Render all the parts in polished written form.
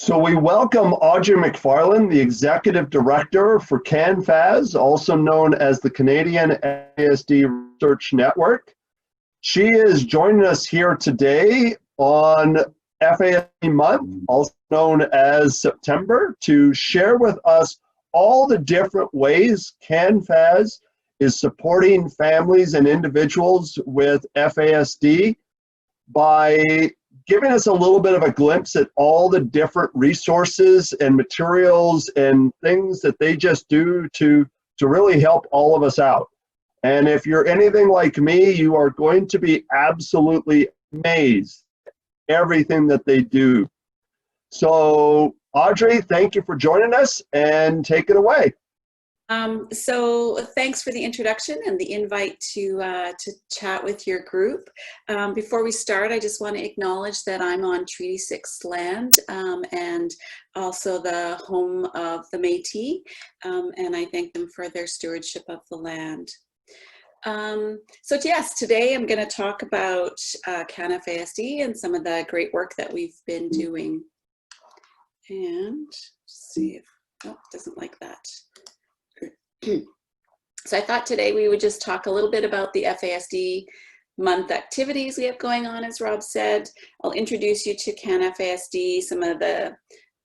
So we welcome Audrey McFarlane, the Executive Director for CanFASD, also known as the Canadian FASD Research Network. She is joining us here today on FASD Month, also known as September, to share with us all the different ways CanFASD is supporting families and individuals with FASD by giving us a little bit of a glimpse at all the different resources and materials and things that they just do to really help all of us out. And if you're anything like me, you are going to be absolutely amazed at everything that they do. So Audrey, thank you for joining us, and take it away. So thanks for the introduction and the invite to chat with your group. Before we start, I just want to acknowledge that I'm on Treaty 6 land and also the home of the Métis, and I thank them for their stewardship of the land. So yes, today I'm going to talk about CanFASD and some of the great work that we've been doing. And see if, oh, it doesn't like that. So I thought today we would just talk a little bit about the FASD month activities we have going on, as Rob said. I'll introduce you to CanFASD, some of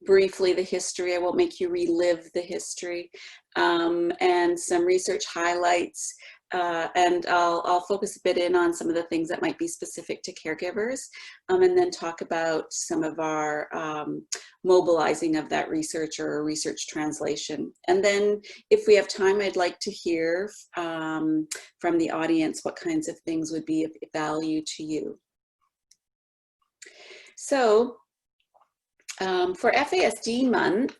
briefly the history. I won't make you relive the history, and some research highlights. And I'll focus a bit in on some of the things that might be specific to caregivers, and then talk about some of our mobilizing of that research or research translation. And then if we have time, I'd like to hear from the audience what kinds of things would be of value to you. So for FASD month,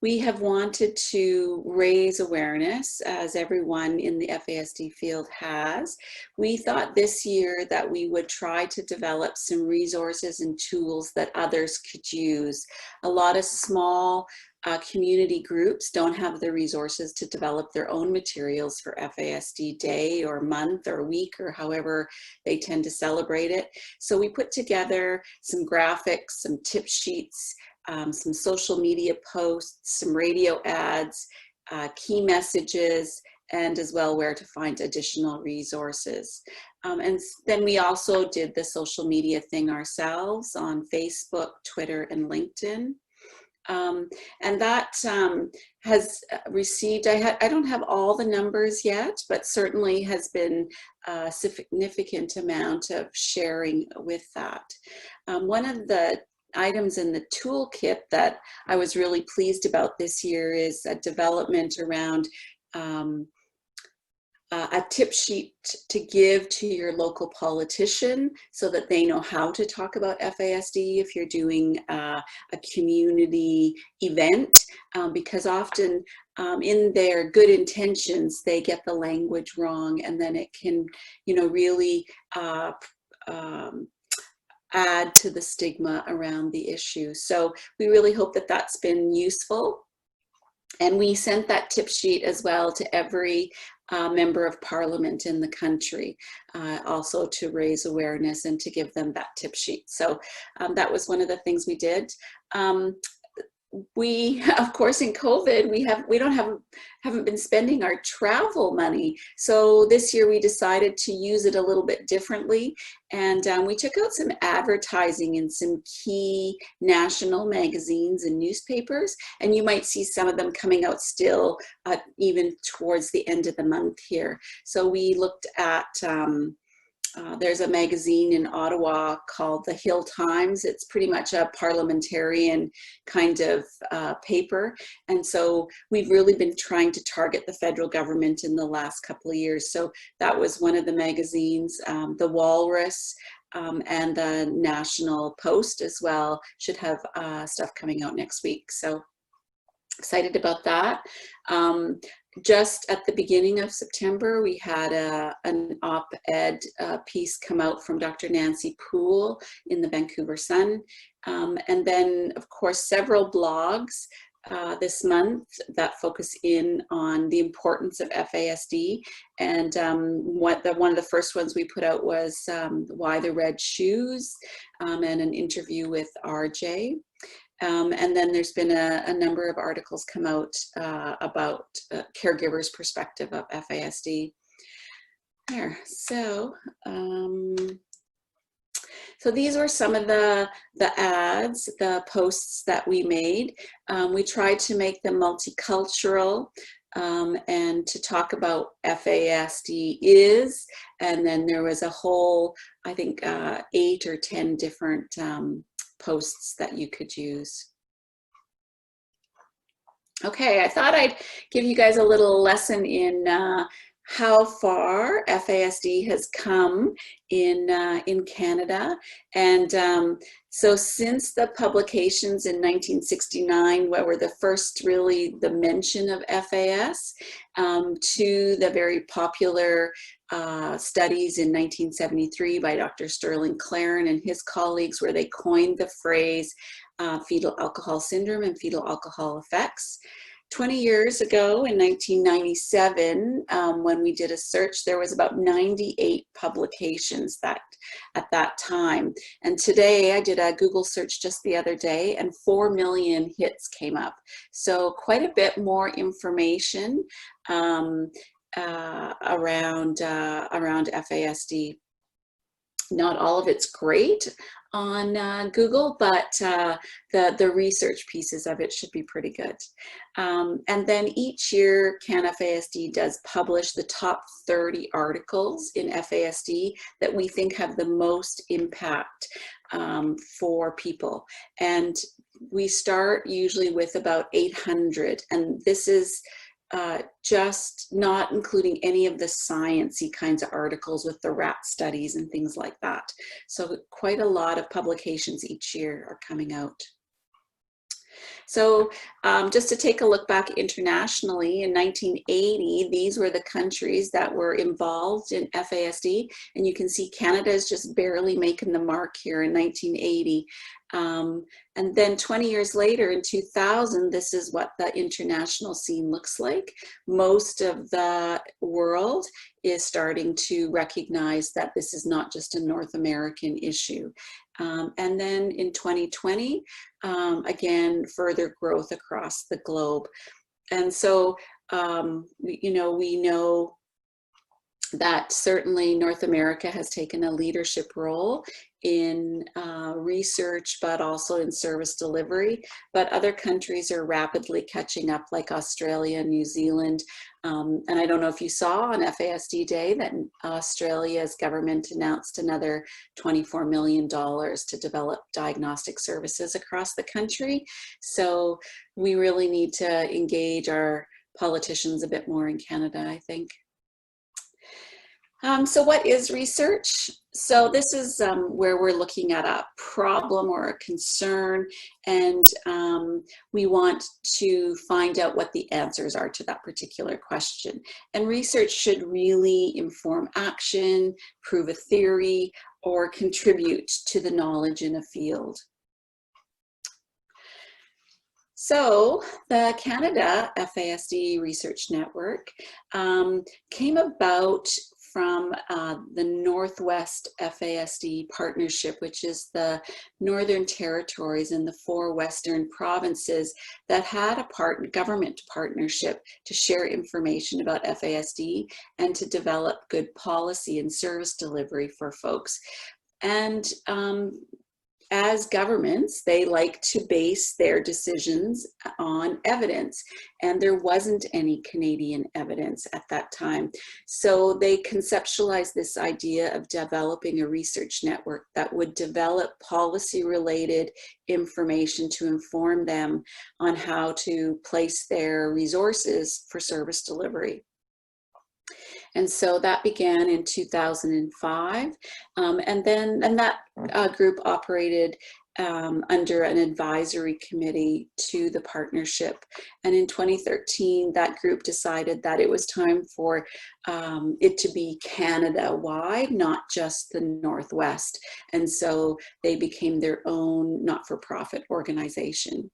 we have wanted to raise awareness, as everyone in the FASD field has. We thought this year that we would try to develop some resources and tools that others could use. A lot of small community groups don't have the resources to develop their own materials for FASD day or month or week or however they tend to celebrate it. So we put together some graphics, some tip sheets, some social media posts, some radio ads, key messages, and as well where to find additional resources. And then we also did the social media thing ourselves on Facebook, Twitter, and LinkedIn. And that has received, I don't have all the numbers yet, but certainly has been a significant amount of sharing with that. One of the items in the toolkit that I was really pleased about this year is a development around a tip sheet to give to your local politician so that they know how to talk about FASD if you're doing a community event, because often in their good intentions they get the language wrong, and then it can, really add to the stigma around the issue. So we really hope that that's been useful. And we sent that tip sheet as well to every member of parliament in the country, also to raise awareness and to give them that tip sheet. So that was one of the things we did. We, of course, in COVID, haven't been spending our travel money. So this year we decided to use it a little bit differently. And we took out some advertising in some key national magazines and newspapers. And you might see some of them coming out still even towards the end of the month here. So we looked at there's a magazine in Ottawa called the Hill Times. It's pretty much a parliamentarian kind of paper. And so we've really been trying to target the federal government in the last couple of years. So that was one of the magazines. The Walrus and the National Post as well should have stuff coming out next week. So excited about that. Just at the beginning of September, we had an op-ed piece come out from Dr. Nancy Poole in the Vancouver Sun. And then, of course, several blogs this month that focus in on the importance of FASD. And one of the first ones we put out was Why the Red Shoes, and an interview with RJ. And then there's been a number of articles come out about caregivers' perspective of FASD. There, so these were some of the ads, the posts that we made. We tried to make them multicultural and to talk about FASD is, and then there was a whole, I think, 8 or 10 different posts that you could use. Okay, I thought I'd give you guys a little lesson in how far FASD has come in Canada. And so since the publications in 1969, what were the first really the mention of FAS, to the very popular studies in 1973 by Dr. Sterling Claren and his colleagues, where they coined the phrase fetal alcohol syndrome and fetal alcohol effects. 20 years ago, in 1997, when we did a search, there was about 98 publications at that time. And today, I did a Google search just the other day, and 4 million hits came up. So quite a bit more information around FASD. Not all of it's great on Google, but the research pieces of it should be pretty good. And then each year, CanFASD does publish the top 30 articles in FASD that we think have the most impact for people. And we start usually with about 800, and this is just not including any of the sciencey kinds of articles with the rat studies and things like that. So quite a lot of publications each year are coming out. So just to take a look back internationally, in 1980, these were the countries that were involved in FASD. And you can see Canada is just barely making the mark here in 1980. And then 20 years later, in 2000, this is what the international scene looks like. Most of the world is starting to recognize that this is not just a North American issue. And then in 2020, again, further growth across the globe. And so, we know that certainly North America has taken a leadership role in research, but also in service delivery. But other countries are rapidly catching up, like Australia, New Zealand. And I don't know if you saw on FASD Day that Australia's government announced another $24 million to develop diagnostic services across the country. So we really need to engage our politicians a bit more in Canada, I think. So what is research? So this is where we're looking at a problem or a concern, and we want to find out what the answers are to that particular question. And research should really inform action, prove a theory, or contribute to the knowledge in a field. So the Canada FASD Research Network came about from the Northwest FASD Partnership, which is the Northern Territories and the 4 Western provinces that had a government partnership to share information about FASD and to develop good policy and service delivery for folks. And as governments, they like to base their decisions on evidence, and there wasn't any Canadian evidence at that time. So they conceptualized this idea of developing a research network that would develop policy-related information to inform them on how to place their resources for service delivery. And so that began in 2005, and that group operated under an advisory committee to the partnership. And in 2013, that group decided that it was time for it to be Canada-wide, not just the Northwest. And so they became their own not-for-profit organization.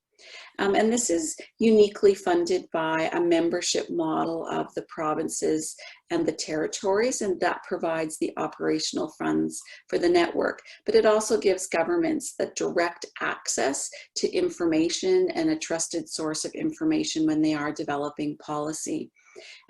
And this is uniquely funded by a membership model of the provinces and the territories, and that provides the operational funds for the network. But it also gives governments the direct access to information and a trusted source of information when they are developing policy.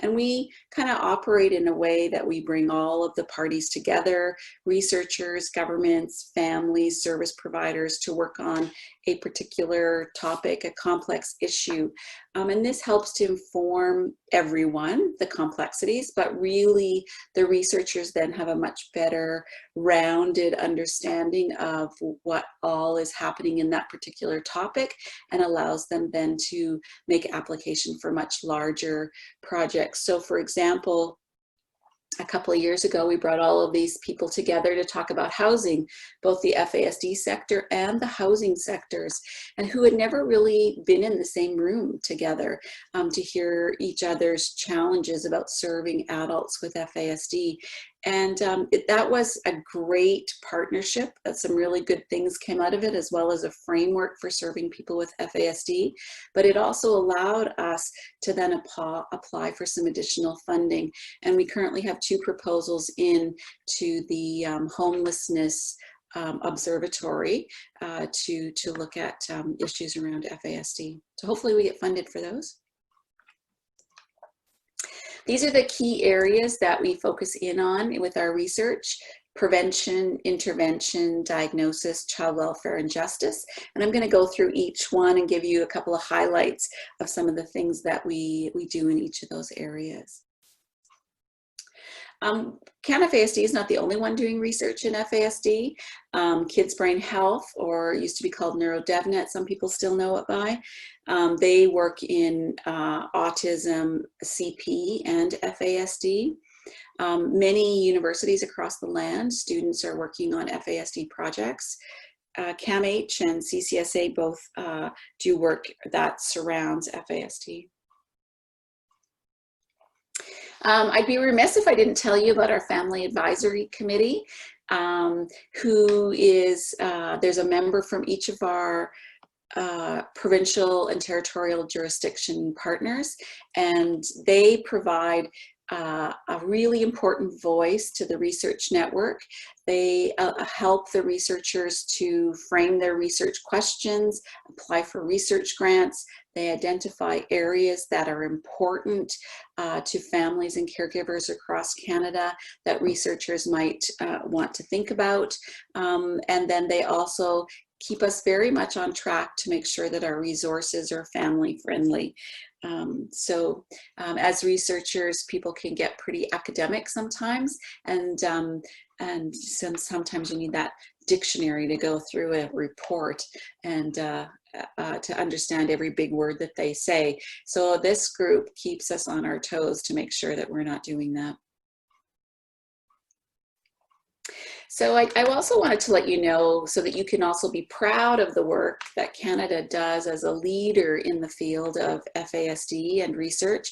And we kind of operate in a way that we bring all of the parties together, researchers, governments, families, service providers, to work on a particular topic, a complex issue. And this helps to inform everyone, the complexities, but really the researchers then have a much better rounded understanding of what all is happening in that particular topic, and allows them then to make application for much larger projects. So for example, a couple of years ago, we brought all of these people together to talk about housing, both the FASD sector and the housing sectors, and who had never really been in the same room together to hear each other's challenges about serving adults with FASD. And that was a great partnership. Some really good things came out of it, as well as a framework for serving people with FASD. But it also allowed us to then apply for some additional funding. And we currently have 2 proposals in to the homelessness observatory to look at issues around FASD. So hopefully we get funded for those. These are the key areas that we focus in on with our research: prevention, intervention, diagnosis, child welfare, and justice. And I'm going to go through each one and give you a couple of highlights of some of the things that we do in each of those areas. CanFASD is not the only one doing research in FASD. Kids Brain Health, or used to be called NeuroDevNet, some people still know it by. They work in autism, CP, and FASD. Many universities across the land, students are working on FASD projects. CAMH and CCSA both do work that surrounds FASD. I'd be remiss if I didn't tell you about our Family Advisory Committee, who is, there's a member from each of our provincial and territorial jurisdiction partners, and they provide a really important voice to the research network. They help the researchers to frame their research questions, apply for research grants. They identify areas that are important to families and caregivers across Canada that researchers might want to think about. And then they also keep us very much on track to make sure that our resources are family friendly. As researchers, people can get pretty academic sometimes, and sometimes you need that dictionary to go through a report and to understand every big word that they say. So this group keeps us on our toes to make sure that we're not doing that. So I also wanted to let you know, so that you can also be proud of the work that Canada does as a leader in the field of FASD and research.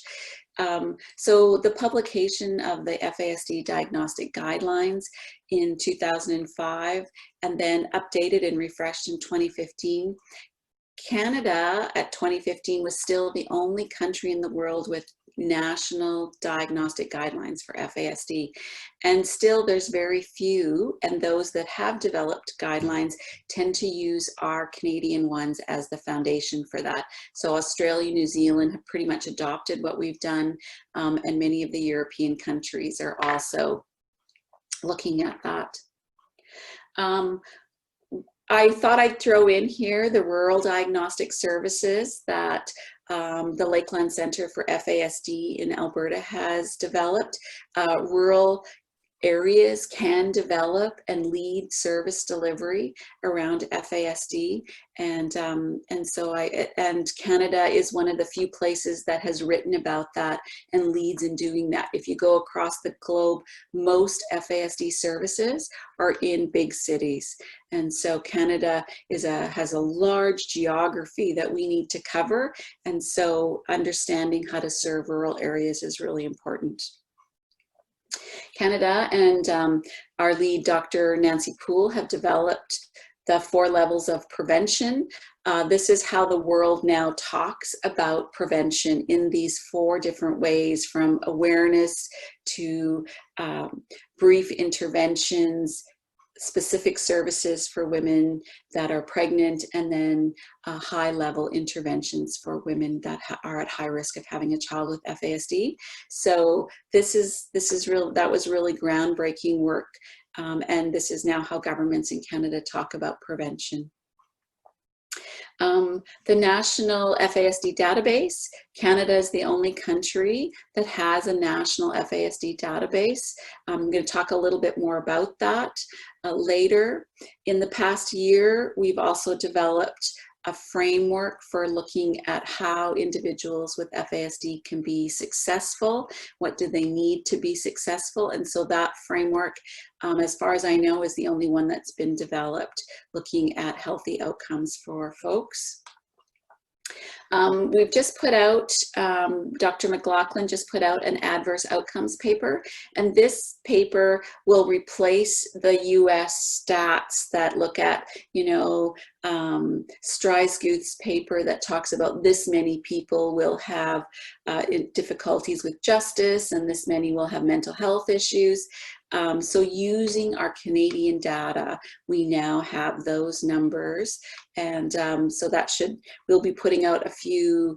So the publication of the FASD diagnostic guidelines in 2005, and then updated and refreshed in 2015. Canada at 2015 was still the only country in the world with national diagnostic guidelines for FASD. And still there's very few, and those that have developed guidelines tend to use our Canadian ones as the foundation for that. So Australia, New Zealand have pretty much adopted what we've done, and many of the European countries are also looking at that. I thought I'd throw in here the rural diagnostic services that the Lakeland Center for FASD in Alberta has developed. Rural areas can develop and lead service delivery around FASD, and Canada is one of the few places that has written about that and leads in doing that. If you go across the globe, most FASD services are in big cities, and so Canada has a large geography that we need to cover, and so understanding how to serve rural areas is really important. Canada and our lead, Dr. Nancy Poole, have developed the 4 levels of prevention This is how the world now talks about prevention in these 4 different ways, from awareness to brief interventions, specific services for women that are pregnant, and then high-level interventions for women that are at high risk of having a child with FASD. So that was really groundbreaking work, and this is now how governments in Canada talk about prevention. The National FASD Database. Canada is the only country that has a national FASD database. I'm going to talk a little bit more about that later. In the past year, we've also developed a framework for looking at how individuals with FASD can be successful. What do they need to be successful? And so that framework, as far as I know, is the only one that's been developed looking at healthy outcomes for folks. We've just put out, Dr. McLaughlin just put out an adverse outcomes paper, and this paper will replace the US stats that look at, Streisguth's paper that talks about this many people will have difficulties with justice and this many will have mental health issues. So using our Canadian data, we now have those numbers, and so we'll be putting out a few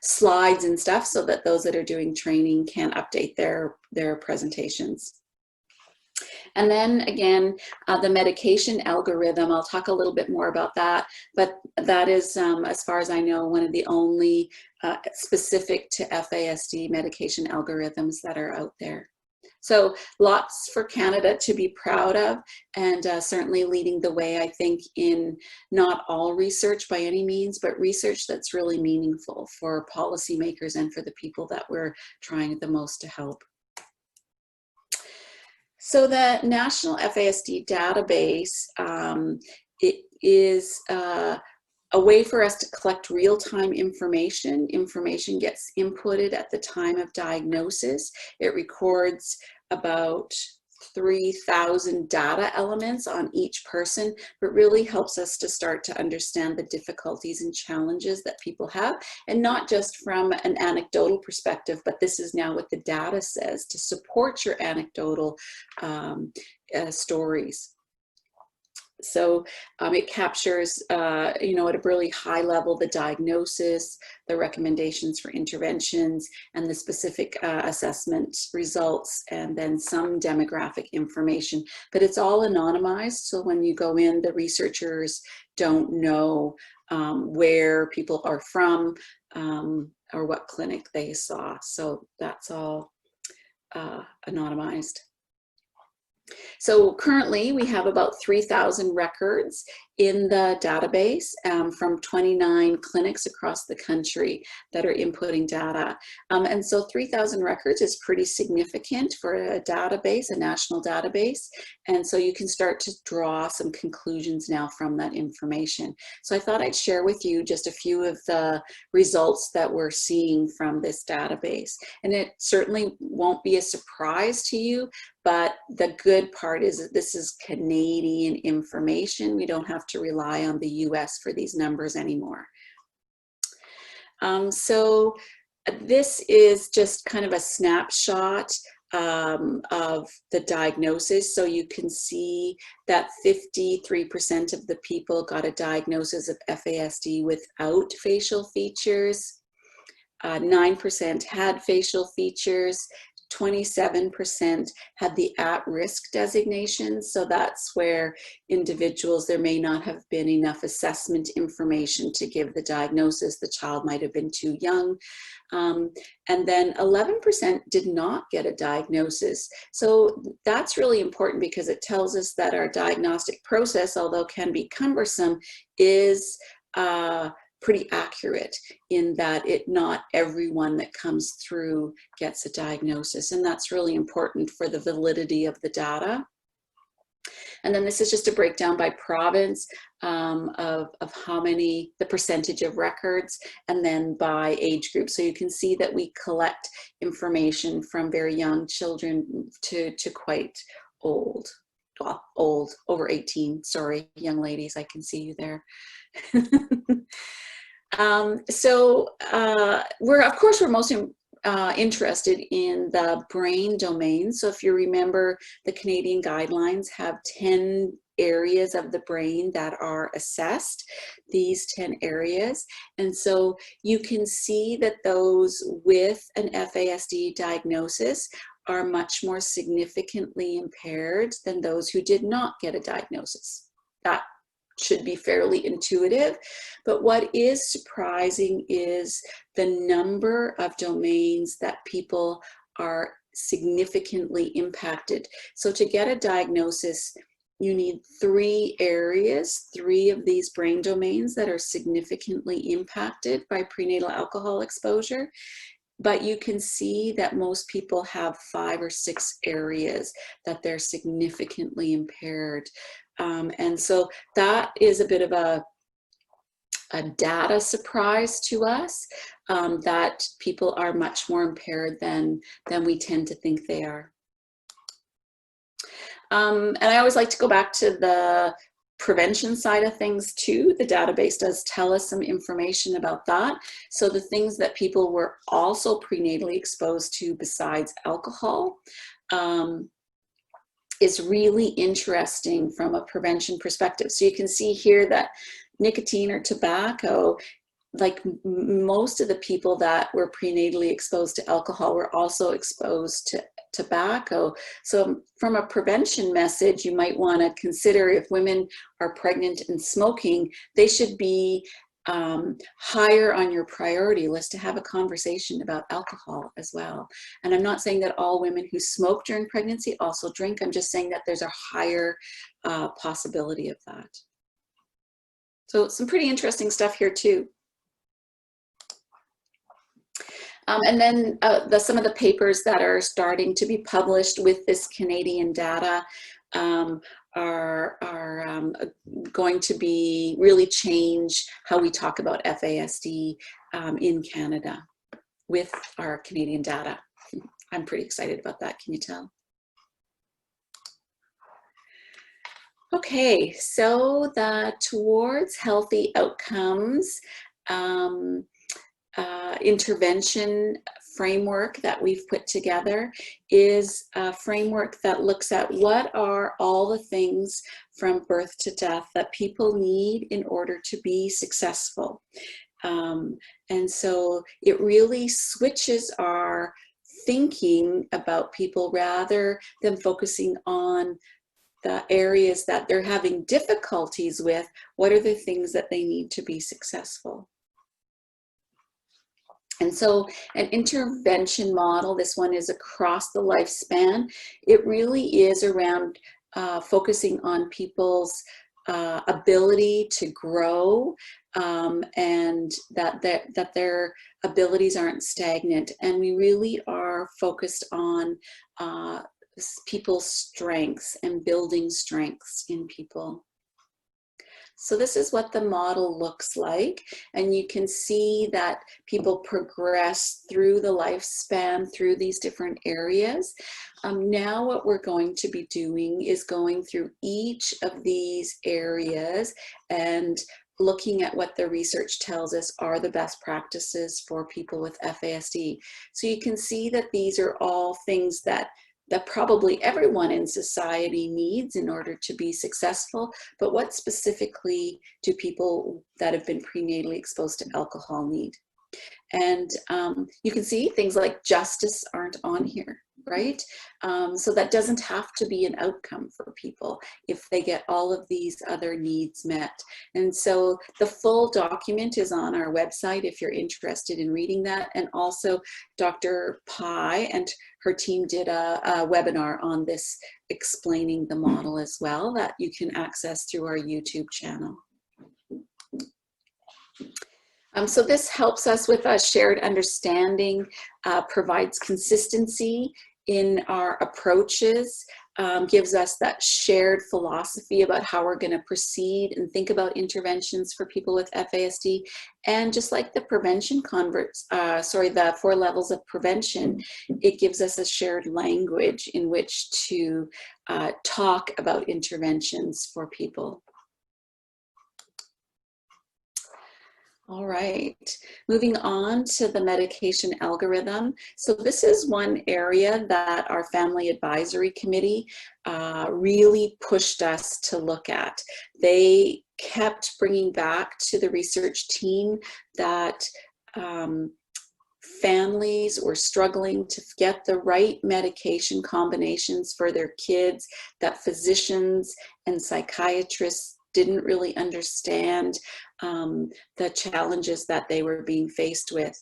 slides and stuff so that those that are doing training can update their presentations. And then again, the medication algorithm, I'll talk a little bit more about that, but that is, as far as I know, one of the only specific to FASD medication algorithms that are out there. So lots for Canada to be proud of, and certainly leading the way, I think, in not all research by any means, but research that's really meaningful for policymakers and for the people that we're trying the most to help. So the National FASD Database, it is a way for us to collect real-time information. Information gets inputted at the time of diagnosis. It records about 3,000 data elements on each person, but really helps us to start to understand the difficulties and challenges that people have, and not just from an anecdotal perspective, but this is now what the data says to support your anecdotal stories. So it captures, at a really high level, the diagnosis, the recommendations for interventions, and the specific assessment results, and then some demographic information. But it's all anonymized, so when you go in, the researchers don't know where people are from or what clinic they saw. So that's all anonymized. So currently we have about 3,000 records in the database from 29 clinics across the country that are inputting data. And so 3,000 records is pretty significant for a database, a national database. And so you can start to draw some conclusions now from that information. So I thought I'd share with you just a few of the results that we're seeing from this database. And it certainly won't be a surprise to you, but the good part is that this is Canadian information. We don't have to rely on the US for these numbers anymore. So this is just kind of a snapshot of the diagnosis. So you can see that 53% of the people got a diagnosis of FASD without facial features. 9% had facial features. 27% had the at-risk designation. So that's where individuals, there may not have been enough assessment information to give the diagnosis. The child might have been too young. And then 11% did not get a diagnosis. So that's really important because it tells us that our diagnostic process, although can be cumbersome, is pretty accurate in that not everyone that comes through gets a diagnosis, and that's really important for the validity of the data. And then this is just a breakdown by province of how many, the percentage of records, and then by age group. So you can see that we collect information from very young children to quite old. well, old, over 18, sorry, young ladies, I can see you there. Of course, we're most interested in the brain domain. So if you remember, the Canadian guidelines have 10 areas of the brain that are assessed, these 10 areas. And so you can see that those with an FASD diagnosis are much more significantly impaired than those who did not get a diagnosis. That should be fairly intuitive, but what is surprising is the number of domains that people are significantly impacted. So to get a diagnosis, you need 3 areas, 3 of these brain domains that are significantly impacted by prenatal alcohol exposure. But you can see that most people have 5 or 6 areas that they're significantly impaired. And so that is a bit of a data surprise to us, that people are much more impaired than we tend to think they are. And I always like to go back to the prevention side of things too. The database does tell us some information about that. So the things that people were also prenatally exposed to besides alcohol is really interesting from a prevention perspective. So you can see here that nicotine or tobacco, like most of the people that were prenatally exposed to alcohol were also exposed to tobacco. So from a prevention message, you might want to consider, if women are pregnant and smoking, they should be higher on your priority list to have a conversation about alcohol as well. And I'm not saying that all women who smoke during pregnancy also drink. I'm just saying that there's a higher possibility of that. So some pretty interesting stuff here too. And then some of the papers that are starting to be published with this Canadian data are going to be really change how we talk about FASD in Canada with our Canadian data. I'm pretty excited about that, can you tell? Okay, so the Towards Healthy Outcomes intervention framework that we've put together is a framework that looks at what are all the things from birth to death that people need in order to be successful. And so it really switches our thinking about people rather than focusing on the areas that they're having difficulties with. What are the things that they need to be successful? And so an intervention model, this one is across the lifespan. It really is around focusing on people's ability to grow and that their abilities aren't stagnant. And we really are focused on people's strengths and building strengths in people. So this is what the model looks like, and you can see that people progress through the lifespan through these different areas. Now what we're going to be doing is going through each of these areas and looking at what the research tells us are the best practices for people with FASD. So you can see that these are all things that probably everyone in society needs in order to be successful, but what specifically do people that have been prenatally exposed to alcohol need? And you can see things like justice aren't on here, right? So that doesn't have to be an outcome for people if they get all of these other needs met. And so the full document is on our website if you're interested in reading that. And also Dr. Pai and her team did a webinar on this, explaining the model as well, that you can access through our YouTube channel. So this helps us with a shared understanding, provides consistency in our approaches, gives us that shared philosophy about how we're going to proceed and think about interventions for people with FASD. And just like the prevention the 4 levels of prevention, it gives us a shared language in which to talk about interventions for people. All right, moving on to the medication algorithm. So this is one area that our Family Advisory Committee really pushed us to look at. They kept bringing back to the research team that families were struggling to get the right medication combinations for their kids, that physicians and psychiatrists didn't really understand the challenges that they were being faced with.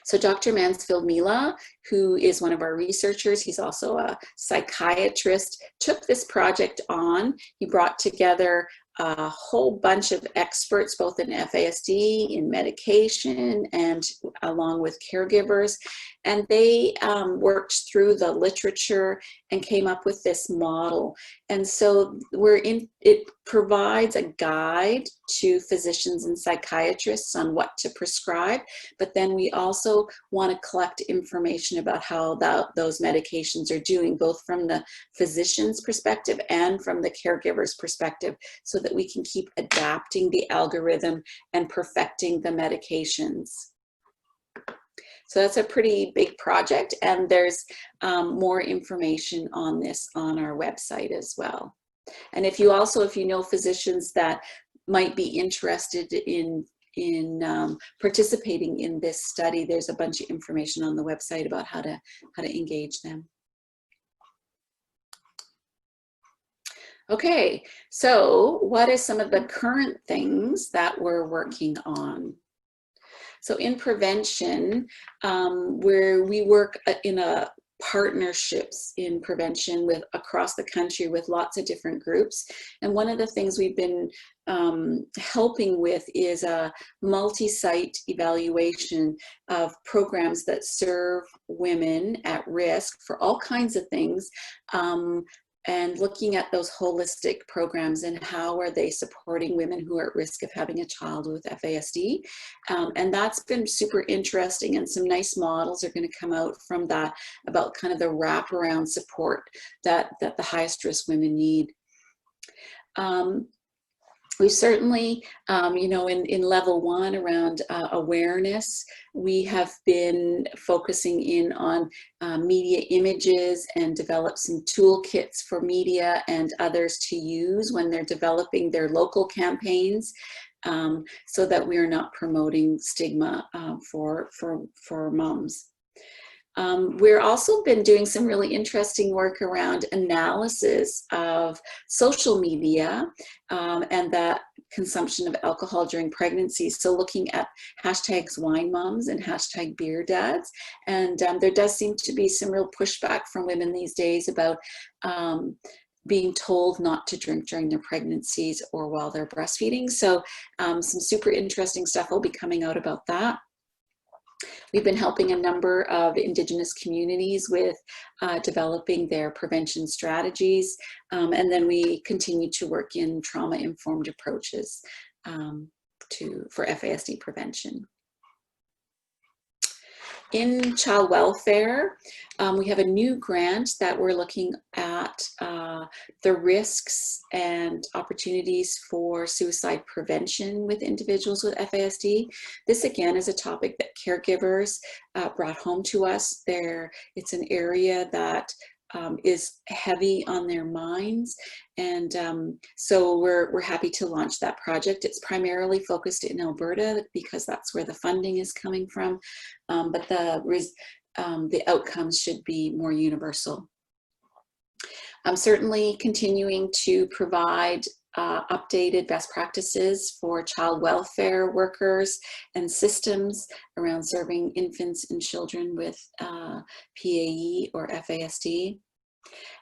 So Dr. Mansfield-Mila, who is one of our researchers, he's also a psychiatrist, took this project on. He brought together a whole bunch of experts, both in FASD, in medication, and along with caregivers. And they worked through the literature and came up with this model. And so it provides a guide to physicians and psychiatrists on what to prescribe, but then we also want to collect information about how those medications are doing, both from the physician's perspective and from the caregiver's perspective, so that we can keep adapting the algorithm and perfecting the medications. So that's a pretty big project, and there's more information on this on our website as well. And if you know physicians that might be interested in participating in this study, there's a bunch of information on the website about how to engage them. Okay, so what are some of the current things that we're working on? So in prevention, where we work in partnerships in prevention across the country with lots of different groups. And one of the things we've been helping with is a multi-site evaluation of programs that serve women at risk for all kinds of things, and looking at those holistic programs and how are they supporting women who are at risk of having a child with FASD. And that's been super interesting, and some nice models are going to come out from that about kind of the wraparound support that the highest risk women need. We certainly, in level 1 around awareness, we have been focusing in on media images and developed some toolkits for media and others to use when they're developing their local campaigns, so that we are not promoting stigma for moms. We're also been doing some really interesting work around analysis of social media and the consumption of alcohol during pregnancy. So looking at hashtags wine moms and hashtag beer dads. And there does seem to be some real pushback from women these days about being told not to drink during their pregnancies or while they're breastfeeding. So some super interesting stuff will be coming out about that. We've been helping a number of Indigenous communities with developing their prevention strategies, and then we continue to work in trauma-informed approaches for FASD prevention. In child welfare, we have a new grant that we're looking at the risks and opportunities for suicide prevention with individuals with FASD. This again is a topic that caregivers brought home to us. It's an area that is heavy on their minds, and so we're happy to launch that project. It's primarily focused in Alberta because that's where the funding is coming from, but the outcomes should be more universal. I'm certainly continuing to provide updated best practices for child welfare workers and systems around serving infants and children with PAE or FASD.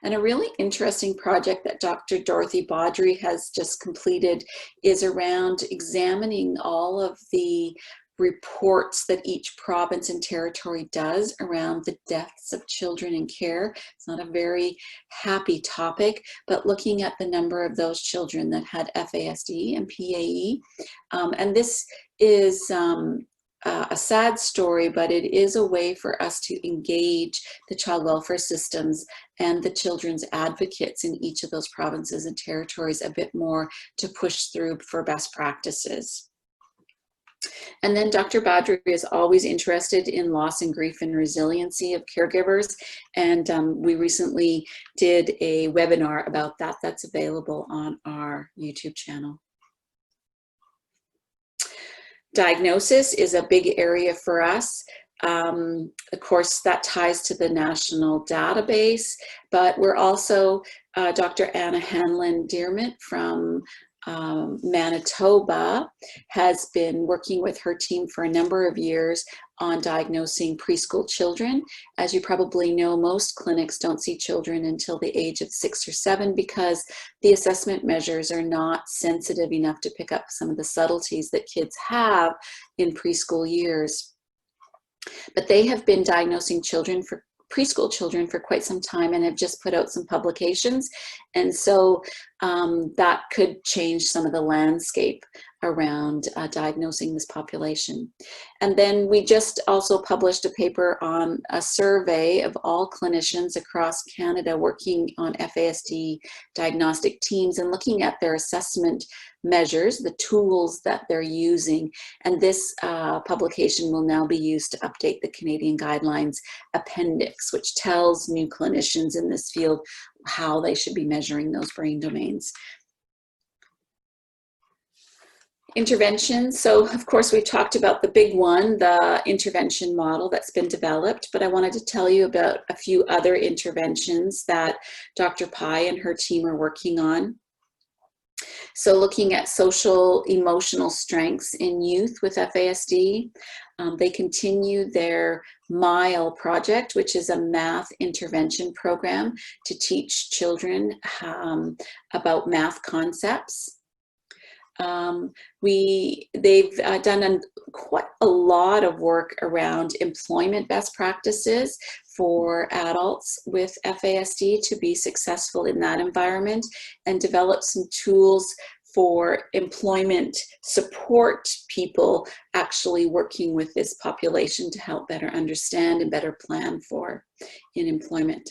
And a really interesting project that Dr. Dorothy Baudry has just completed is around examining all of the reports that each province and territory does around the deaths of children in care. It's not a very happy topic, but looking at the number of those children that had FASD and PAE. And this is a sad story, but it is a way for us to engage the child welfare systems and the children's advocates in each of those provinces and territories a bit more to push through for best practices. And then Dr. Badri is always interested in loss and grief and resiliency of caregivers. And we recently did a webinar about that that's available on our YouTube channel. Diagnosis is a big area for us. Of course, that ties to the national database, but we're also, Dr. Anna Hanlon-Dearmont from Manitoba has been working with her team for a number of years on diagnosing preschool children. As you probably know, most clinics don't see children until the age of 6 or 7 because the assessment measures are not sensitive enough to pick up some of the subtleties that kids have in preschool years. But they have been diagnosing children for preschool children for quite some time and have just put out some publications. And so that could change some of the landscape around diagnosing this population. And then we just also published a paper on a survey of all clinicians across Canada working on FASD diagnostic teams and looking at their assessment measures, the tools that they're using. And this publication will now be used to update the Canadian Guidelines Appendix, which tells new clinicians in this field how they should be measuring those brain domains. Intervention. So of course we've talked about the big one, the intervention model that's been developed, but I wanted to tell you about a few other interventions that Dr. Pai and her team are working on. So looking at social emotional strengths in youth with FASD, they continue their MILE project, which is a math intervention program to teach children about math concepts. They've done quite a lot of work around employment best practices for adults with FASD to be successful in that environment and develop some tools for employment support people actually working with this population to help better understand and better plan for in employment.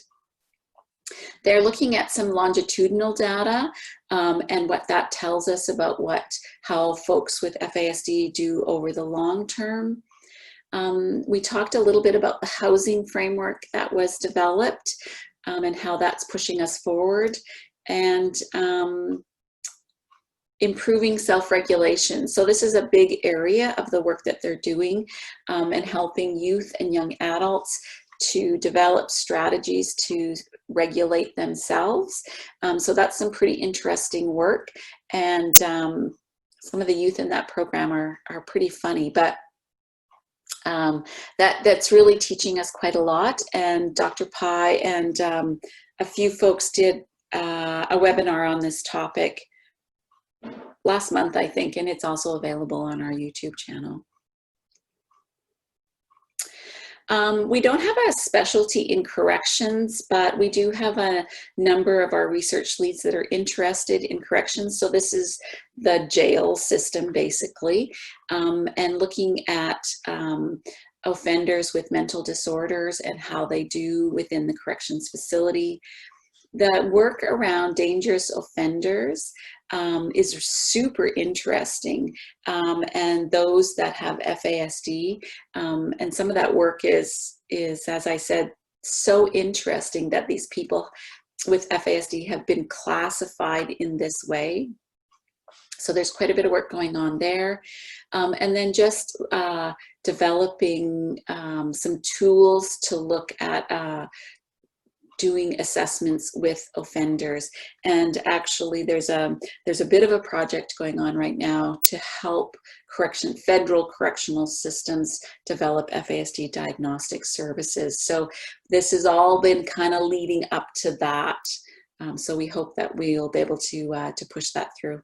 They're looking at some longitudinal data and what that tells us about how folks with FASD do over the long term. We talked a little bit about the housing framework that was developed and how that's pushing us forward, and improving self-regulation. So this is a big area of the work that they're doing and helping youth and young adults to develop strategies to regulate themselves. So that's some pretty interesting work. And some of the youth in that program are pretty funny, but that's really teaching us quite a lot. And Dr. Pai and a few folks did a webinar on this topic last month, I think, and it's also available on our YouTube channel. We don't have a specialty in corrections, but we do have a number of our research leads that are interested in corrections. So this is the jail system, basically, and looking at offenders with mental disorders and how they do within the corrections facility. The work around dangerous offenders is super interesting, and those that have FASD, and some of that work is, as I said, so interesting that these people with FASD have been classified in this way. So there's quite a bit of work going on there. And then just developing some tools to look at doing assessments with offenders. And actually there's a bit of a project going on right now to help federal correctional systems develop FASD diagnostic services. So this has all been kind of leading up to that. So we hope that we'll be able to push that through.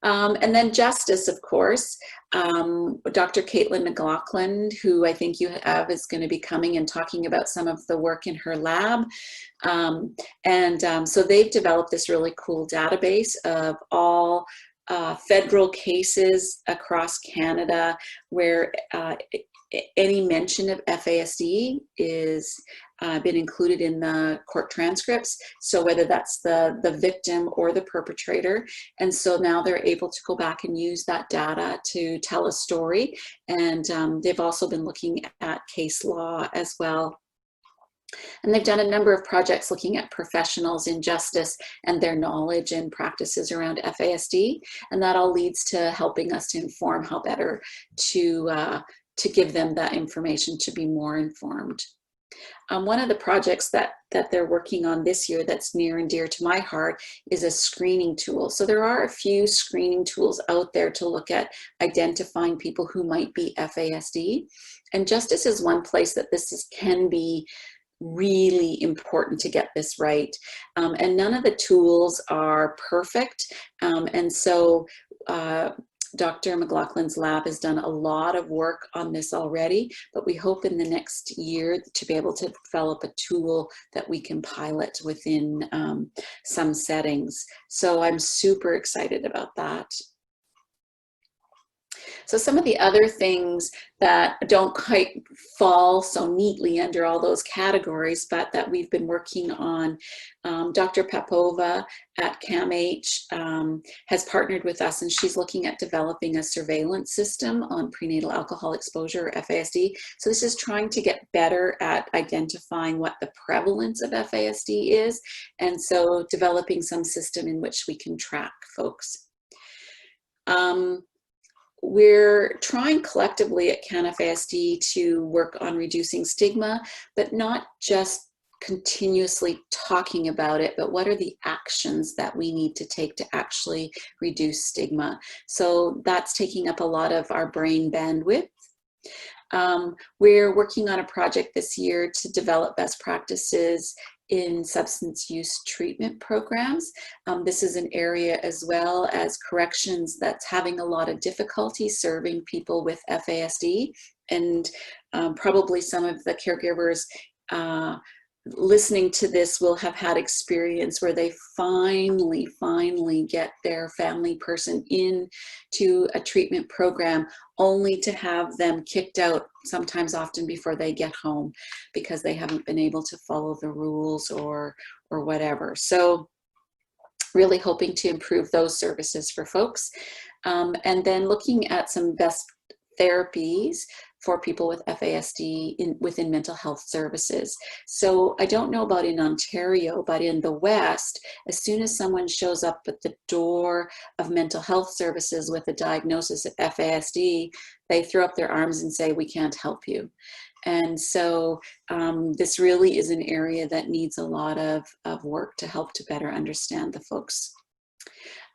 And then justice, of course. Dr. Caitlin McLaughlin, who I think you have, is going to be coming and talking about some of the work in her lab. So they've developed this really cool database of all federal cases across Canada where any mention of FASD is been included in the court transcripts. So whether that's the victim or the perpetrator. And so now they're able to go back and use that data to tell a story. And they've also been looking at case law as well. And they've done a number of projects looking at professionals in justice and their knowledge and practices around FASD. And that all leads to helping us to inform how better to give them that information to be more informed. One of the projects that they're working on this year that's near and dear to my heart is a screening tool. So there are a few screening tools out there to look at identifying people who might be FASD. And justice is one place that can be really important to get this right. And none of the tools are perfect. And so Dr. McLaughlin's lab has done a lot of work on this already, but we hope in the next year to be able to develop a tool that we can pilot within some settings. So I'm super excited about that. So some of the other things that don't quite fall so neatly under all those categories, but that we've been working on, Dr. Popova at CAMH has partnered with us, and she's looking at developing a surveillance system on prenatal alcohol exposure, or FASD. So this is trying to get better at identifying what the prevalence of FASD is, and so developing some system in which we can track folks. We're trying collectively at CanFASD to work on reducing stigma, but not just continuously talking about it, but what are the actions that we need to take to actually reduce stigma? So that's taking up a lot of our brain bandwidth. We're working on a project this year to develop best practices in substance use treatment programs. This is an area, as well as corrections, that's having a lot of difficulty serving people with FASD. And probably some of the caregivers listening to this will have had experience where they finally get their family person into a treatment program, only to have them kicked out sometimes often before they get home because they haven't been able to follow the rules or whatever. So really hoping to improve those services for folks. And then looking at some best therapies for people with FASD within mental health services. So I don't know about in Ontario, but in the West, as soon as someone shows up at the door of mental health services with a diagnosis of FASD, they throw up their arms and say, "We can't help you." And so this really is an area that needs a lot of work to help to better understand the folks.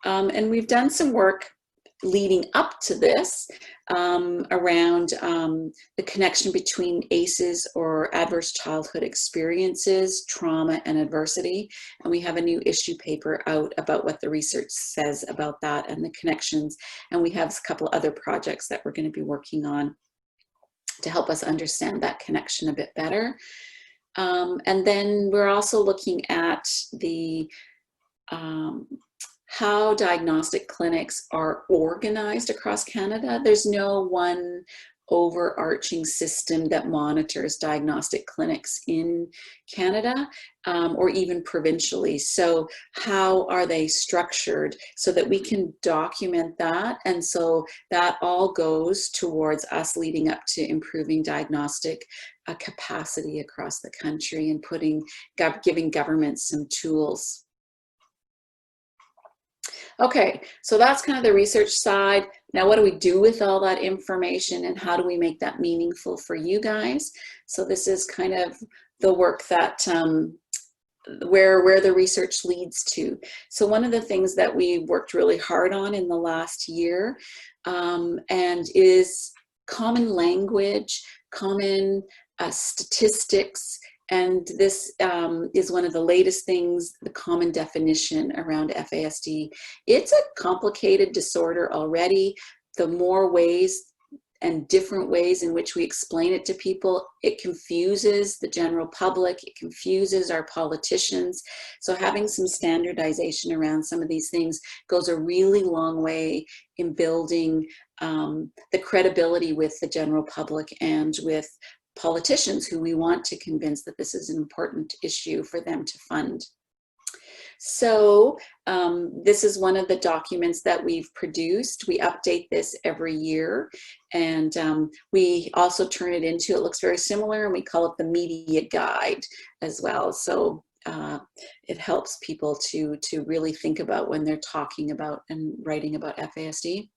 And we've done some work leading up to this around the connection between ACEs, or adverse childhood experiences, trauma, and adversity. And we have a new issue paper out about what the research says about that and the connections. And we have a couple other projects that we're going to be working on to help us understand that connection a bit better. And then we're also looking at the how diagnostic clinics are organized across Canada. There's no one overarching system that monitors diagnostic clinics in Canada, or even provincially. So how are they structured so that we can document that? And so that all goes towards us leading up to improving diagnostic capacity across the country and giving governments some tools. Okay, so that's kind of the research side. Now, what do we do with all that information, and how do we make that meaningful for you guys? So this is kind of the work that where the research leads to. So one of the things that we worked really hard on in the last year and is common language, common statistics, And this is one of the latest things, the common definition around FASD. It's a complicated disorder already. The more ways and different ways in which we explain it to people, it confuses the general public, it confuses our politicians. So having some standardization around some of these things goes a really long way in building the credibility with the general public and with politicians who we want to convince that this is an important issue for them to fund. So this is one of the documents that we've produced. We update this every year, and we also turn it into, it looks very similar, and we call it the media guide as well. So it helps people to really think about when they're talking about and writing about FASD.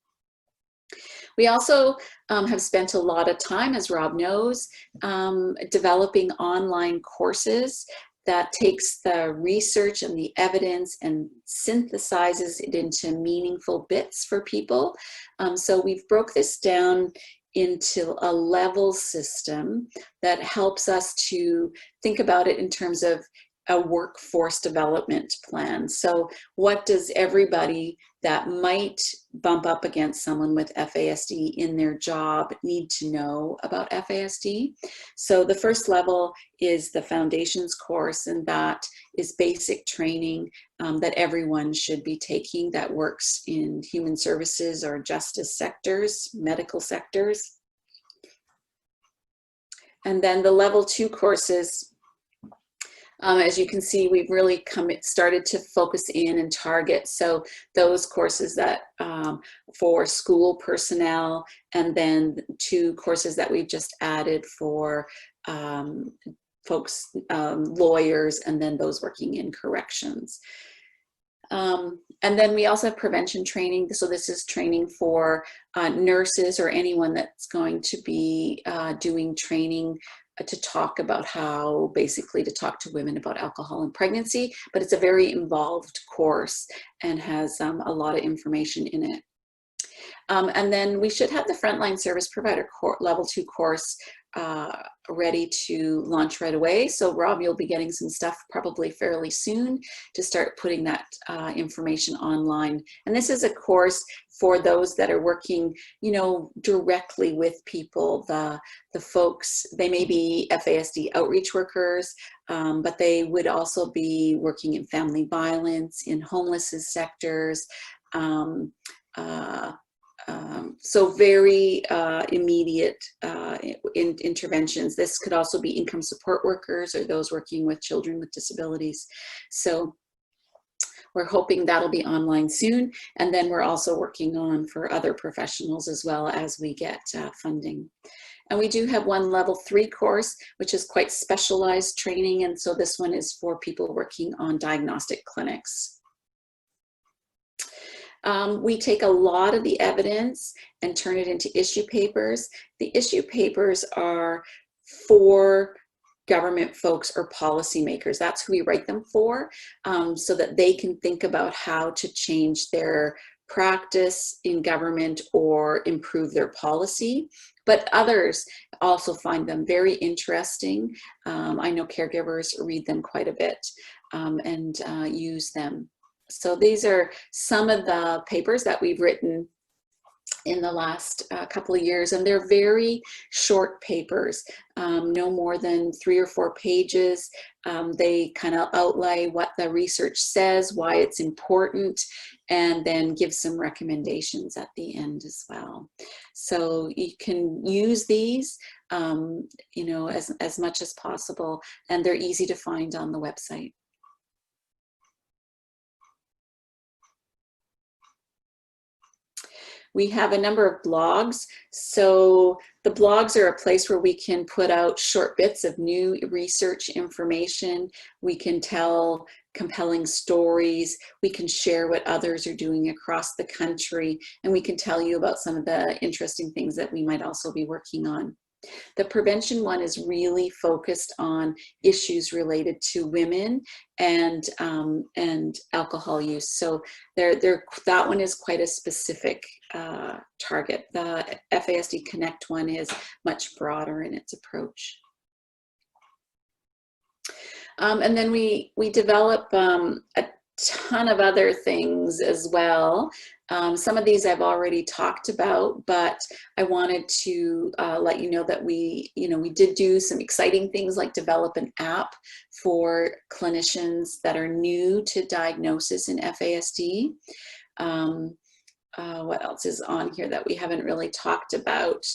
We also have spent a lot of time, as Rob knows, developing online courses that takes the research and the evidence and synthesizes it into meaningful bits for people. So we've broke this down into a level system that helps us to think about it in terms of a workforce development plan. So what does everybody that might bump up against someone with FASD in their job need to know about FASD? So the first level is the foundations course, and that is basic training that everyone should be taking that works in human services or justice sectors, medical sectors. And then the level 2 courses, as you can see, we've really started to focus in and target. So those courses that for school personnel, and then 2 courses that we've just added for folks, lawyers, and then those working in corrections. And then we also have prevention training. So this is training for nurses or anyone that's going to be doing training to talk about how, basically to talk to women about alcohol and pregnancy, but it's a very involved course and has a lot of information in it. And then we should have the frontline service provider level 2 course ready to launch right away. So Rob, you'll be getting some stuff probably fairly soon to start putting that information online. And this is a course for those that are working, you know, directly with people, the folks. They may be FASD outreach workers, but they would also be working in family violence, in homelessness sectors, so very immediate interventions. This could also be income support workers or those working with children with disabilities. So we're hoping that'll be online soon. And then we're also working on for other professionals as well as we get funding. And we do have one level 3 course, which is quite specialized training. And so this one is for people working on diagnostic clinics. We take a lot of the evidence and turn it into issue papers. The issue papers are for government folks or policymakers. That's who we write them for, so that they can think about how to change their practice in government or improve their policy. But others also find them very interesting. I know caregivers read them quite a bit and use them. So these are some of the papers that we've written in the last couple of years, and they're very short papers, no more than 3 or 4 pages. They kind of outlay what the research says, why it's important, and then give some recommendations at the end as well. So you can use these, you know, as much as possible, and they're easy to find on the website. We have a number of blogs. So the blogs are a place where we can put out short bits of new research information. We can tell compelling stories. We can share what others are doing across the country. And we can tell you about some of the interesting things that we might also be working on. The prevention one is really focused on issues related to women and alcohol use. So that one is quite a specific target. The FASD Connect one is much broader in its approach. And then we develop a ton of other things as well. Some of these I've already talked about, but I wanted to let you know that we did do some exciting things like develop an app for clinicians that are new to diagnosis in FASD. What else is on here that we haven't really talked about?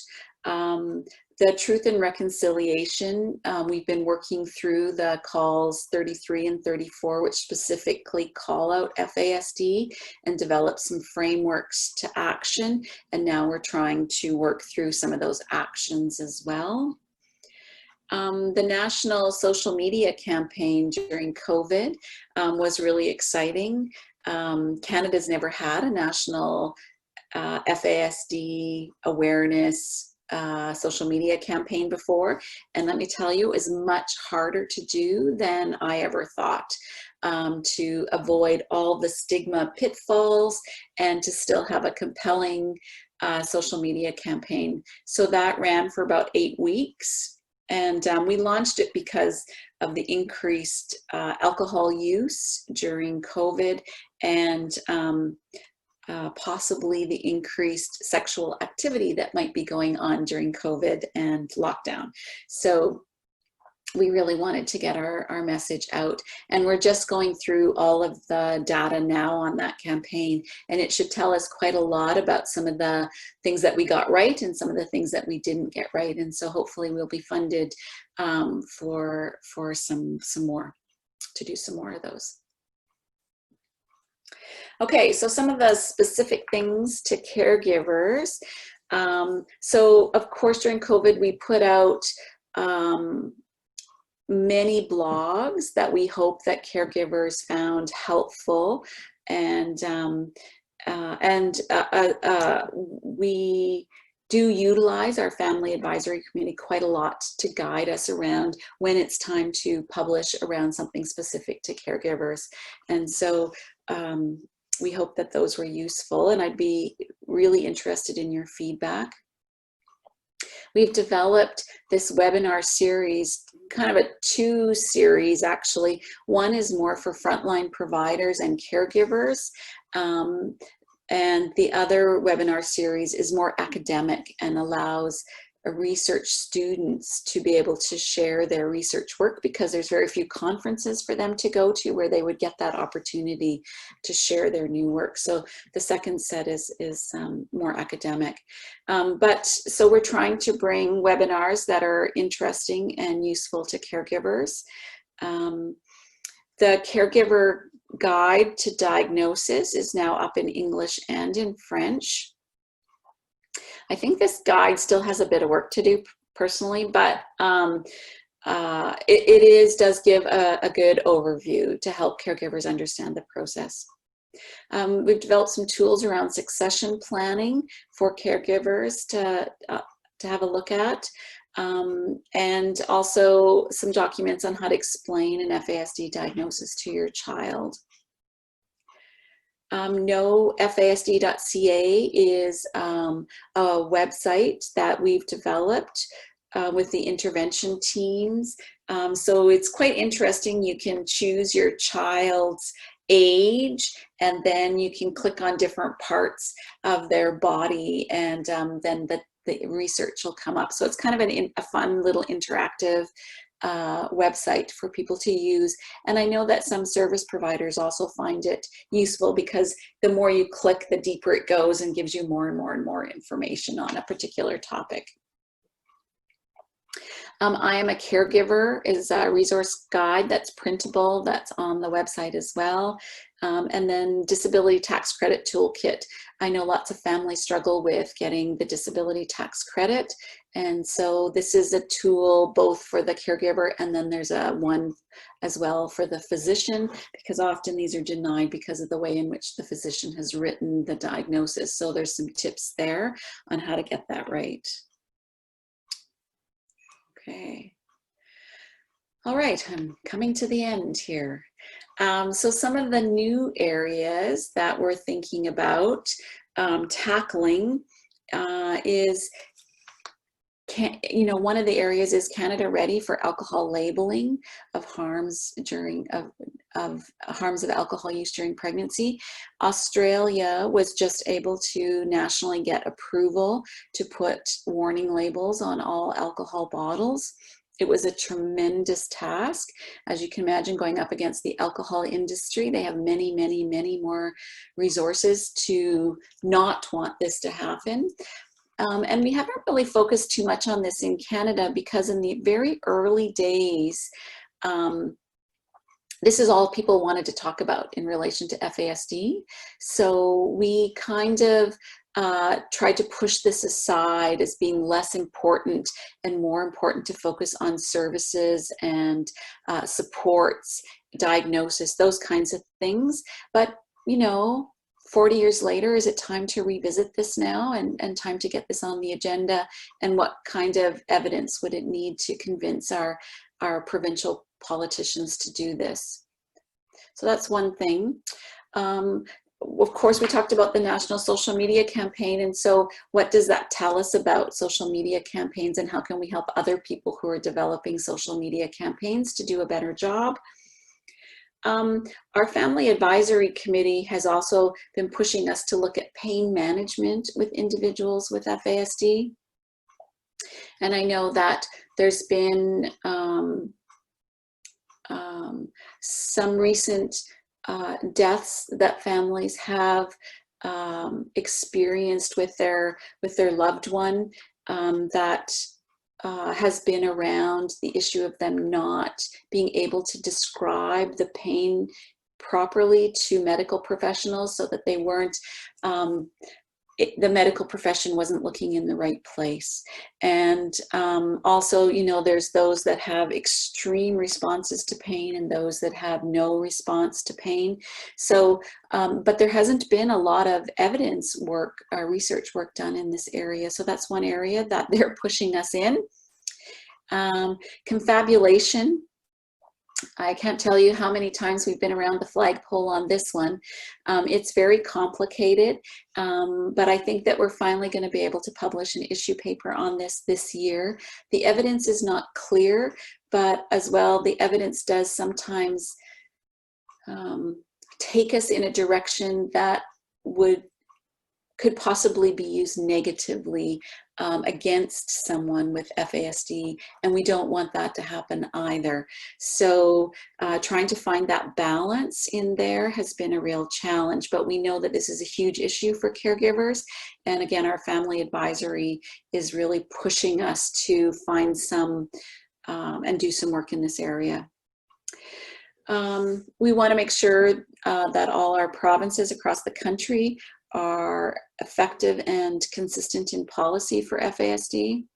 The Truth and Reconciliation, we've been working through the calls 33 and 34, which specifically call out FASD and develop some frameworks to action. And now we're trying to work through some of those actions as well. The national social media campaign during COVID was really exciting. Canada's never had a national FASD awareness social media campaign before, and let me tell you, it was much harder to do than I ever thought, to avoid all the stigma pitfalls and to still have a compelling social media campaign. So that ran for about 8 weeks, and we launched it because of the increased alcohol use during COVID and possibly the increased sexual activity that might be going on during COVID and lockdown. So we really wanted to get our message out, and we're just going through all of the data now on that campaign, and it should tell us quite a lot about some of the things that we got right and some of the things that we didn't get right. And so hopefully we'll be funded for some more, to do some more of those. Okay, so some of the specific things to caregivers. So of course during COVID we put out many blogs that we hope that caregivers found helpful, and we do utilize our family advisory committee quite a lot to guide us around when it's time to publish around something specific to caregivers. And so we hope that those were useful, and I'd be really interested in your feedback. We've developed this webinar series, kind of a 2 series actually. One is more for frontline providers and caregivers, and the other webinar series is more academic and allows research students to be able to share their research work, because there's very few conferences for them to go to where they would get that opportunity to share their new work. So the second set is more academic. So we're trying to bring webinars that are interesting and useful to caregivers. The caregiver guide to diagnosis is now up in English and in French. I think this guide still has a bit of work to do personally, but it does give a good overview to help caregivers understand the process. We've developed some tools around succession planning for caregivers to have a look at, and also some documents on how to explain an FASD diagnosis to your child. NoFASD.ca is a website that we've developed with the intervention teams. So it's quite interesting. You can choose your child's age, and then you can click on different parts of their body, and then the research will come up. So it's kind of a fun little interactive website for people to use. And I know that some service providers also find it useful, because the more you click, the deeper it goes and gives you more and more and more information on a particular topic. I Am a Caregiver is a resource guide that's printable, that's on the website as well. And then Disability Tax Credit Toolkit. I know lots of families struggle with getting the disability tax credit, and so this is a tool both for the caregiver, and then there's one as well for the physician, because often these are denied because of the way in which the physician has written the diagnosis. So there's some tips there on how to get that right. Okay. All right, I'm coming to the end here. So some of the new areas that we're thinking about tackling is one of the areas is Canada ready for alcohol labeling of harms of harms of alcohol use during pregnancy? Australia was just able to nationally get approval to put warning labels on all alcohol bottles. It was a tremendous task. As you can imagine, going up against the alcohol industry, they have many, many, many more resources to not want this to happen. And we haven't really focused too much on this in Canada because in the very early days, this is all people wanted to talk about in relation to FASD. So we kind of tried to push this aside as being less important and more important to focus on services and supports, diagnosis, those kinds of things. But, 40 years later, is it time to revisit this now and time to get this on the agenda? And what kind of evidence would it need to convince our provincial politicians to do this? So that's one thing. Of course, we talked about the national social media campaign. And so what does that tell us about social media campaigns, and how can we help other people who are developing social media campaigns to do a better job? Our Family Advisory Committee has also been pushing us to look at pain management with individuals with FASD. And I know that there's been some recent deaths that families have experienced with their loved one that has been around the issue of them not being able to describe the pain properly to medical professionals, so that they weren't, the medical profession wasn't looking in the right place. And also, there's those that have extreme responses to pain and those that have no response to pain. So, but there hasn't been a lot of evidence work or research work done in this area. So that's one area that they're pushing us in. Confabulation. I can't tell you how many times we've been around the flagpole on this one. It's very complicated, but I think that we're finally going to be able to publish an issue paper on this year. The evidence is not clear, but as well, the evidence does sometimes take us in a direction that could possibly be used negatively against someone with FASD, and we don't want that to happen either. So trying to find that balance in there has been a real challenge, but we know that this is a huge issue for caregivers. And again, our Family Advisory is really pushing us to find some and do some work in this area. We want to make sure that all our provinces across the country are effective and consistent in policy for FASD.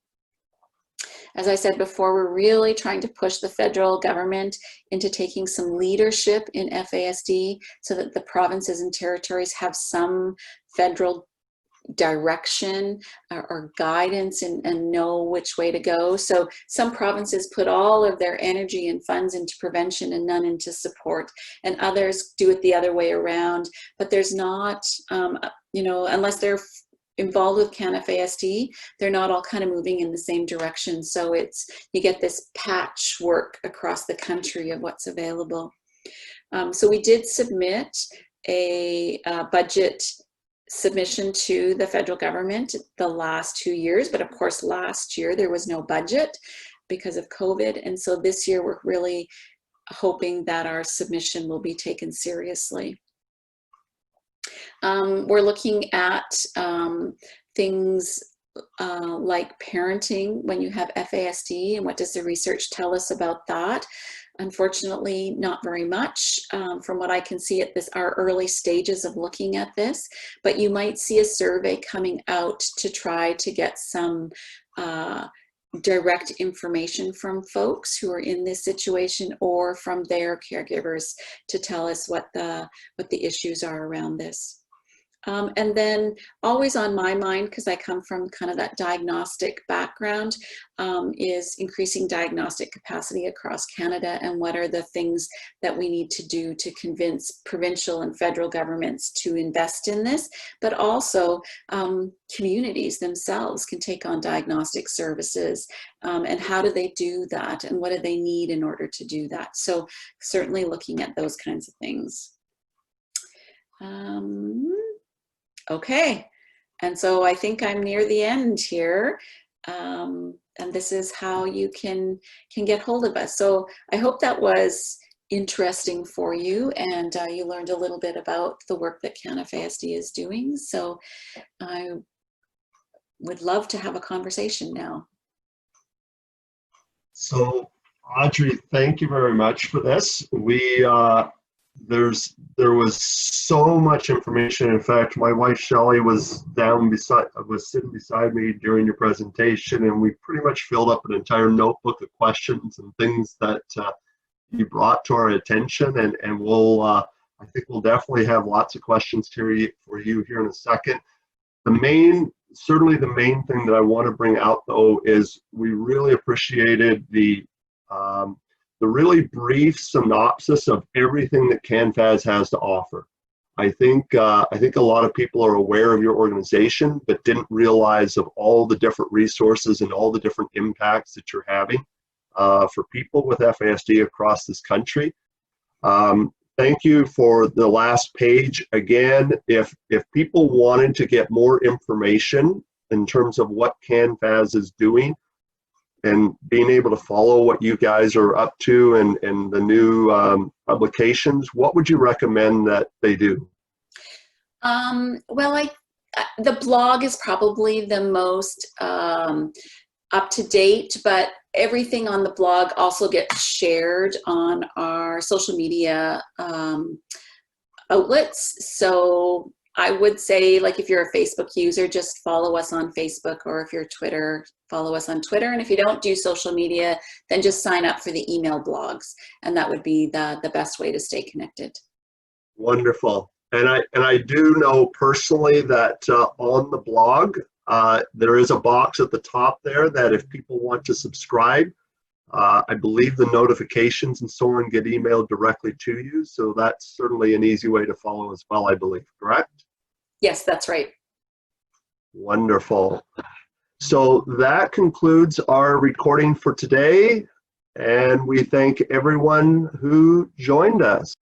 As I said before, we're really trying to push the federal government into taking some leadership in FASD so that the provinces and territories have some federal direction or guidance and know which way to go. So some provinces put all of their energy and funds into prevention and none into support, and others do it the other way around. But there's not, unless they're involved with CanFASD, they're not all kind of moving in the same direction. So you get this patchwork across the country of what's available. So we did submit a budget submission to the federal government the last 2 years, but of course last year there was no budget because of COVID, and so this year we're really hoping that our submission will be taken seriously. We're looking at things like parenting when you have FASD, and what does the research tell us about that? Unfortunately, not very much from what I can see at our early stages of looking at this, but you might see a survey coming out to try to get some direct information from folks who are in this situation or from their caregivers to tell us what the issues are around this. And then always on my mind, because I come from kind of that diagnostic background, is increasing diagnostic capacity across Canada, and what are the things that we need to do to convince provincial and federal governments to invest in this, but also communities themselves can take on diagnostic services, and how do they do that, and what do they need in order to do that. So certainly looking at those kinds of things. Okay, and so I think I'm near the end here, and this is how you can get hold of us. So I hope that was interesting for you, and you learned a little bit about the work that CanFASD is doing. So I would love to have a conversation now. So Audrey, thank you very much for this. There was so much information. In fact, my wife Shelley was sitting beside me during your presentation, and we pretty much filled up an entire notebook of questions and things that you brought to our attention. And we'll I think we'll definitely have lots of questions for you here in a second. Certainly the main thing that I want to bring out though is we really appreciated the really brief synopsis of everything that CanFAS has to offer. I think a lot of people are aware of your organization, but didn't realize of all the different resources and all the different impacts that you're having for people with FASD across this country. Thank you for the last page. Again, if people wanted to get more information in terms of what CanFAS is doing, and being able to follow what you guys are up to and the new publications, what would you recommend that they do? Well, the blog is probably the most up to date, but everything on the blog also gets shared on our social media outlets. So I would say, like, if you're a Facebook user, just follow us on Facebook, or if you're Twitter, follow us on Twitter. And if you don't do social media, then just sign up for the email blogs, and that would be the best way to stay connected. Wonderful. And I do know personally that on the blog, there is a box at the top there that if people want to subscribe, I believe the notifications and so on get emailed directly to you. So that's certainly an easy way to follow as well, I believe, correct? Yes, that's right. Wonderful. So that concludes our recording for today, and we thank everyone who joined us.